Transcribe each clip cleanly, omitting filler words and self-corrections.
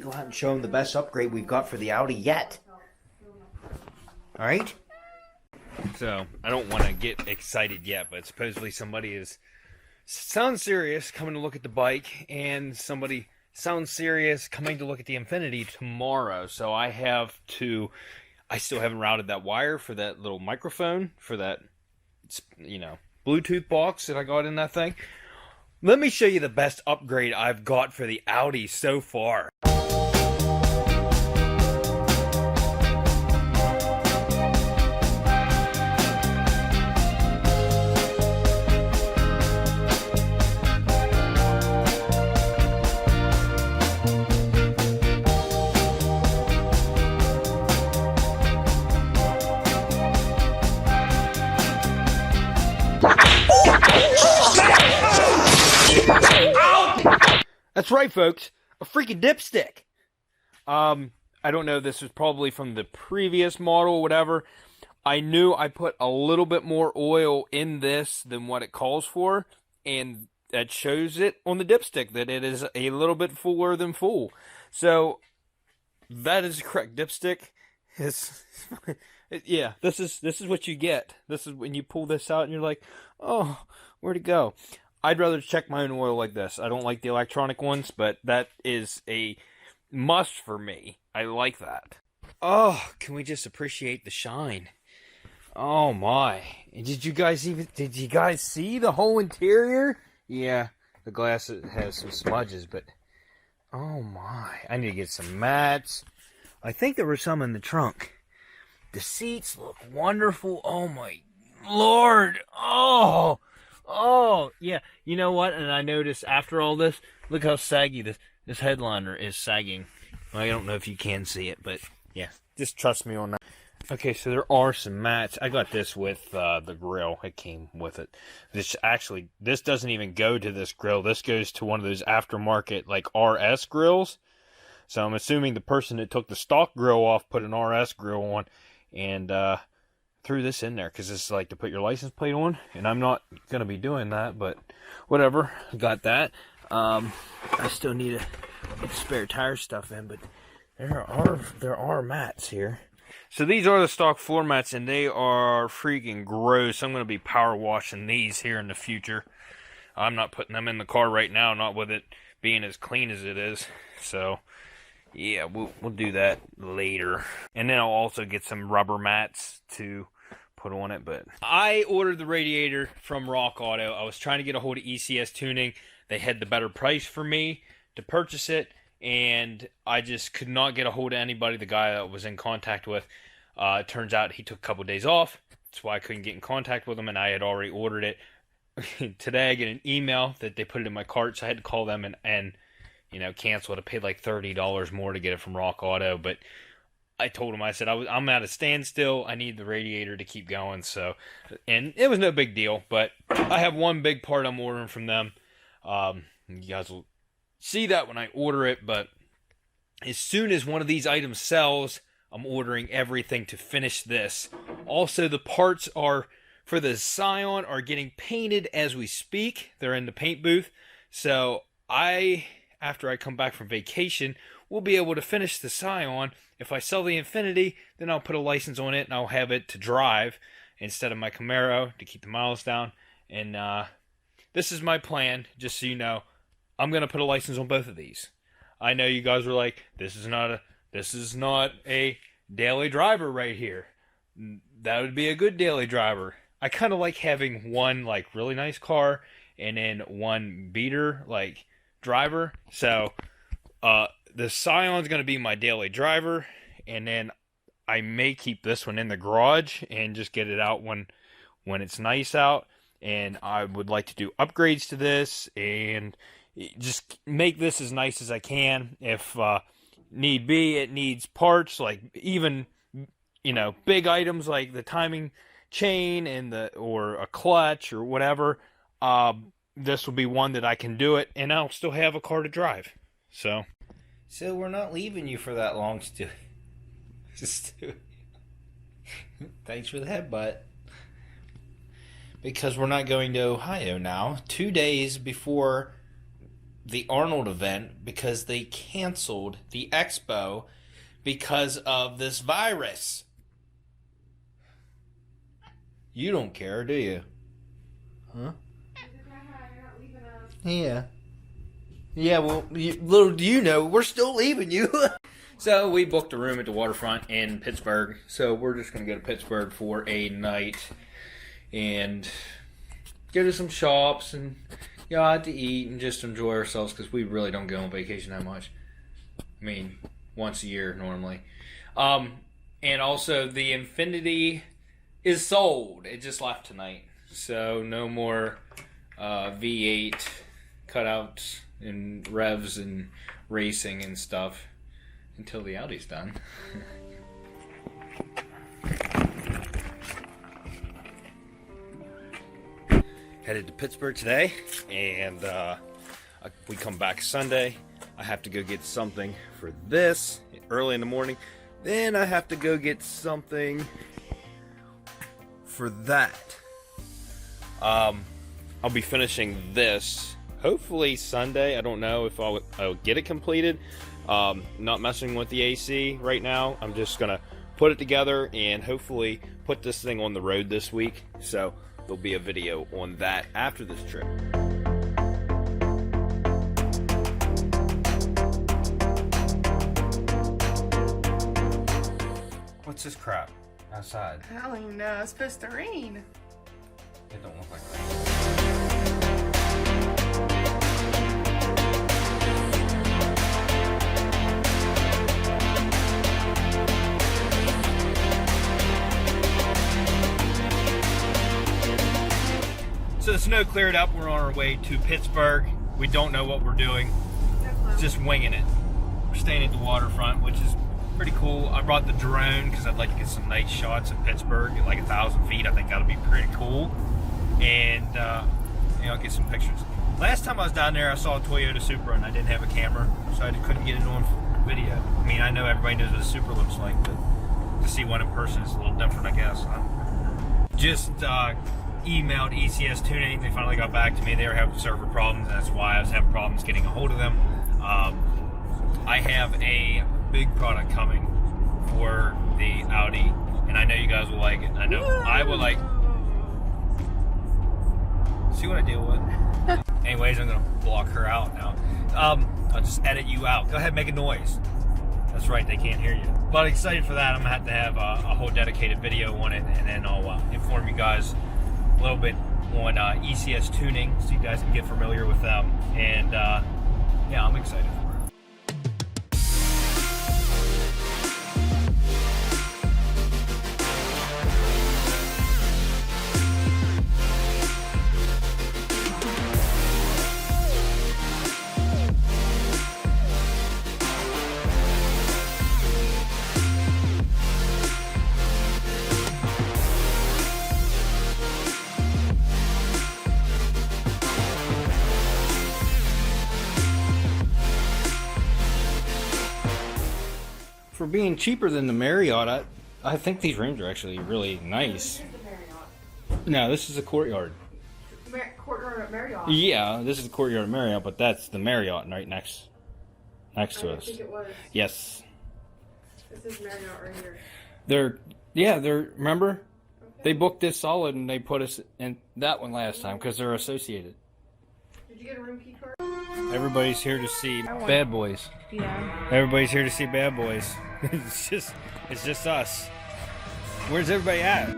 go out and show them the best upgrade we've got for the Audi yet. Alright? So, I don't want to get excited yet, but supposedly somebody sounds serious coming to look at the bike, and somebody sounds serious coming to look at the Infiniti tomorrow. So I still haven't routed that wire for that little microphone, for that, Bluetooth box that I got in that thing. Let me show you the best upgrade I've got for the Audi so far. That's right, folks. A freaking dipstick. I don't know. This was probably from the previous model or whatever. I knew I put a little bit more oil in this than what it calls for, and that shows it on the dipstick that it is a little bit fuller than full. So that is correct. Dipstick is yeah. This is what you get. This is when you pull this out and you're like, oh, where'd it go? I'd rather check my own oil like this. I don't like the electronic ones, but that is a must for me. I like that. Oh, can we just appreciate the shine? Oh my. Did you guys see the whole interior? Yeah, the glass has some smudges, but oh my. I need to get some mats. I think there were some in the trunk. The seats look wonderful. Oh my Lord. Oh, yeah. You know what? And I noticed after all this, look how saggy this headliner is sagging. Well, I don't know if you can see it, but yeah, just trust me on that. Okay, so there are some mats. I got this with the grill. It came with it. This doesn't even go to this grill. This goes to one of those aftermarket, like, RS grills. So I'm assuming the person that took the stock grill off put an RS grill on and threw this in there, because it's like to put your license plate on, and I'm not going to be doing that, but whatever. Got that. I still need to get spare tire stuff in, but there are mats here. So these are the stock floor mats, and they are freaking gross. I'm going to be power washing these here in the future. I'm not putting them in the car right now, not with it being as clean as it is. So yeah, we'll do that later. And then I'll also get some rubber mats to put on it. But I ordered the radiator from Rock Auto. I was trying to get a hold of ECS Tuning. They had the better price for me to purchase it, and I just could not get a hold of anybody. The guy I was in contact with, it turns out he took a couple of days off. That's why I couldn't get in contact with him, and I had already ordered it. Today I get an email that they put it in my cart, so I had to call them and cancel it. I paid like $30 more to get it from Rock Auto, but I told him, I said, I'm at a standstill. I need the radiator to keep going. So, and it was no big deal, but I have one big part I'm ordering from them. You guys will see that when I order it, but as soon as one of these items sells, I'm ordering everything to finish this. Also, the parts for the Scion are getting painted as we speak. They're in the paint booth. So after I come back from vacation, we'll be able to finish the Scion. If I sell the Infiniti, then I'll put a license on it, and I'll have it to drive instead of my Camaro to keep the miles down. And this is my plan, just so you know. I'm going to put a license on both of these. I know you guys were like, this is not a daily driver right here. That would be a good daily driver. I kind of like having one like really nice car and then one beater like driver. So the Scion's going to be my daily driver, and then I may keep this one in the garage and just get it out when it's nice out. And I would like to do upgrades to this and just make this as nice as I can. If need be, it needs parts, like even big items like the timing chain and or a clutch or whatever. This will be one that I can do it, and I'll still have a car to drive. So we're not leaving you for that long, Stu. Thanks for the headbutt. Because we're not going to Ohio now. 2 days before the Arnold event because they canceled the expo because of this virus. You don't care, do you? Huh? Yeah. Yeah, well, little do you know, we're still leaving you. So we booked a room at the waterfront in Pittsburgh. So we're just going to go to Pittsburgh for a night and go to some shops and go out to eat and just enjoy ourselves because we really don't go on vacation that much. I mean, once a year normally. And also the Infinity is sold. It just left tonight. So no more V8 cutouts and revs and racing and stuff until the Audi's done. Headed to Pittsburgh today, and we come back Sunday. I have to go get something for this early in the morning. Then I have to go get something for that. I'll be finishing this hopefully Sunday. I don't know if I'll get it completed. Not messing with the AC right now. I'm just gonna put it together and hopefully put this thing on the road this week. So there'll be a video on that after this trip. What's this crap outside? I don't even know. It's supposed to rain. It don't look like rain. So the snow cleared up. We're on our way to Pittsburgh. We don't know what we're doing. Just winging it. We're staying at the waterfront, which is pretty cool. I brought the drone because I'd like to get some nice shots of Pittsburgh at like 1,000 feet. I think that'll be pretty cool. And I'll get some pictures. Last time I was down there, I saw a Toyota Supra and I didn't have a camera, so I couldn't get it on video. I mean, I know everybody knows what a Supra looks like, but to see one in person is a little different, I guess. Just emailed ECS Tuning. They finally got back to me. They were having server problems, and that's why I was having problems getting a hold of them. I have a big product coming for the Audi, and I know you guys will like it. I know I will like. See what I deal with? Anyways, I'm gonna block her out now. I'll just edit you out. Go ahead, make a noise. That's right, they can't hear you. But excited for that. I'm gonna have a whole dedicated video on it, and then I'll inform you guys a little bit on ECS Tuning, so you guys can get familiar with them. And yeah, I'm excited for it. For being cheaper than the Marriott, I think these rooms are actually really nice. This is the Marriott. No, this is a Courtyard. Courtyard at Marriott. Yeah, this is the Courtyard at Marriott, but that's the Marriott right next I to didn't us. think it was. Yes. This is Marriott right here. They're remember? Okay. They booked this solid and they put us in that one last time because they're associated. Did you get a room key card? Everybody's here to see Bad Boys. Yeah. Everybody's here to see Bad Boys. It's just us. Where's everybody at?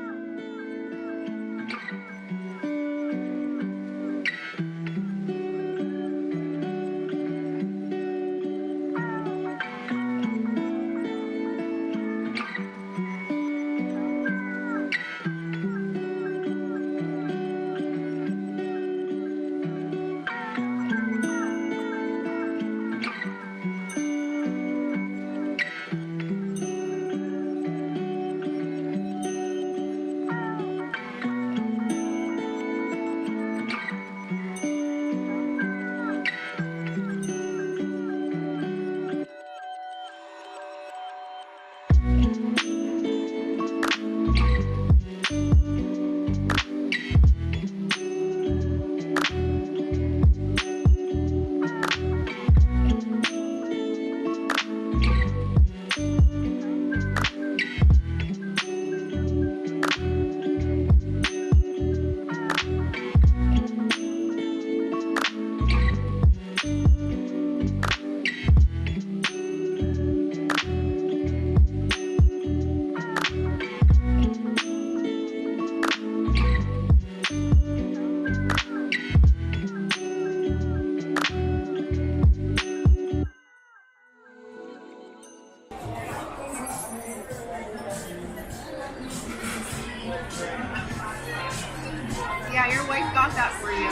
Yeah, your wife got that for you.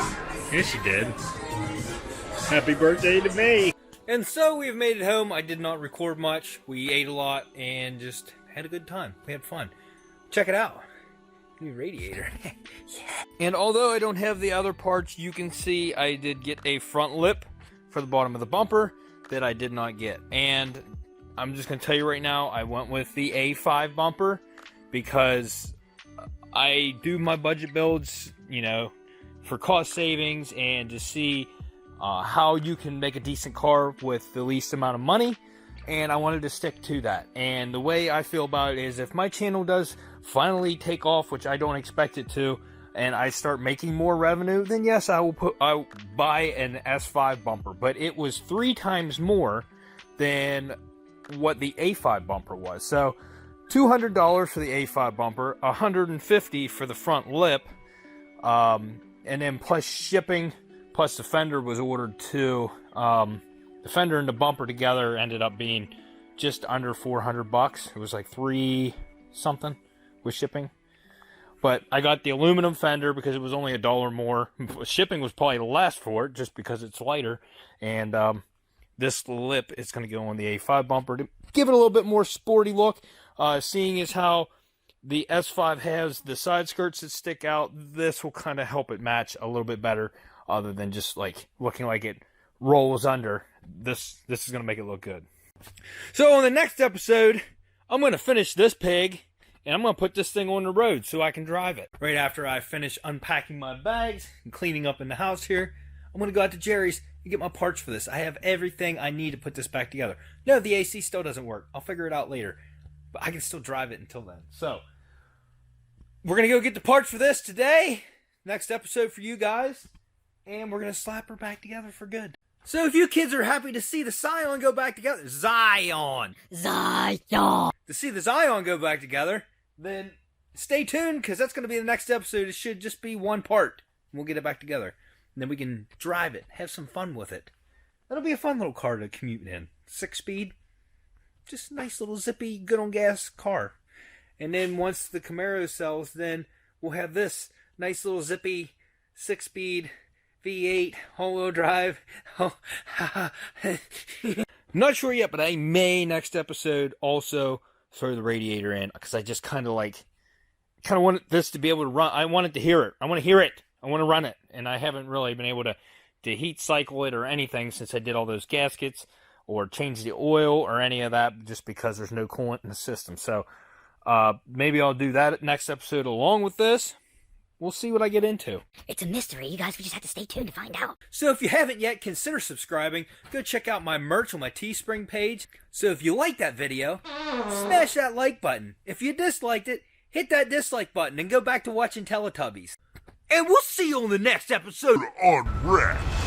Yes, she did. Happy birthday to me. And so we've made it home. I did not record much. We ate a lot and just had a good time. We had fun. Check it out. New radiator. Yeah. And although I don't have the other parts, you can see I did get a front lip for the bottom of the bumper that I did not get. And I'm just going to tell you right now, I went with the A5 bumper because I do my budget builds, you know, for cost savings and to see how you can make a decent car with the least amount of money. And I wanted to stick to that. And the way I feel about it is if my channel does finally take off, which I don't expect it to, and I start making more revenue, then yes, I'll buy an S5 bumper. But it was 3 times more than what the A5 bumper was. So $200 for the A5 bumper, $150 for the front lip, and then plus shipping, plus the fender was ordered too. The fender and the bumper together ended up being just under $400. It was like 3 something with shipping. But I got the aluminum fender because it was only $1 more. Shipping was probably less for it just because it's lighter. And this lip is going to go on the A5 bumper to give it a little bit more sporty look. Seeing as how the S5 has the side skirts that stick out, this will kind of help it match a little bit better other than just like looking like it rolls under. This is going to make it look good. So on the next episode, I'm going to finish this pig and I'm going to put this thing on the road so I can drive it. Right after I finish unpacking my bags and cleaning up in the house here, I'm going to go out to Jerry's and get my parts for this. I have everything I need to put this back together. No, the AC still doesn't work. I'll figure it out later. But I can still drive it until then. So, we're going to go get the parts for this today. Next episode for you guys. And we're going to slap her back together for good. So if you kids are happy to see the Scion go back together, Zion! To see the Zion go back together, then stay tuned, because that's going to be the next episode. It should just be one part. We'll get it back together. And then we can drive it, have some fun with it. That'll be a fun little car to commute in. 6-speed. Just a nice little zippy, good on gas car. And then once the Camaro sells, then we'll have this nice little zippy 6-speed V8 all-wheel drive. Not sure yet, but I may next episode also throw the radiator in because I just kind of want this to be able to run. I wanted to hear it. I want to hear it. I want to run it, and I haven't really been able to heat cycle it or anything since I did all those gaskets or change the oil or any of that, just because there's no coolant in the system. So maybe I'll do that next episode along with this. We'll see what I get into. It's a mystery, you guys. We just have to stay tuned to find out. So if you haven't yet, consider subscribing. Go check out my merch on my Teespring page. So if you like that video, smash that like button. If you disliked it, hit that dislike button and go back to watching Teletubbies. And we'll see you on the next episode of Unwrapped.